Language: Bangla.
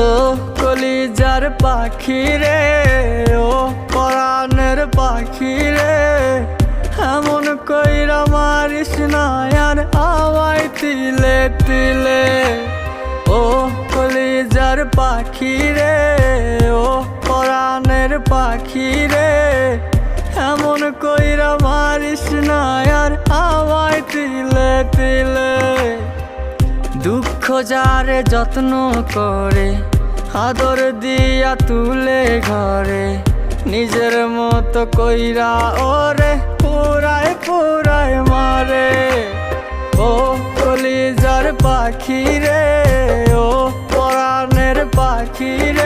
ও কলিজার পাখি রে, ও পরাণের পাখি রে, এমন কইরা মারিস না আর আমায় তিলে তিলে। ও কলিজার পাখি রে, ও পরাণের পাখি রে, এমন কইরা মারিস না আর আমায় তিলে তিলে। দুঃখ যারে যত্ন করে আদর দিয়া তুলে ঘরে, নিজের মতো কইরা ওরে পুরায় পুরায় মারে। ও কলিজার পাখি রে, ও পরাণের পাখি রে,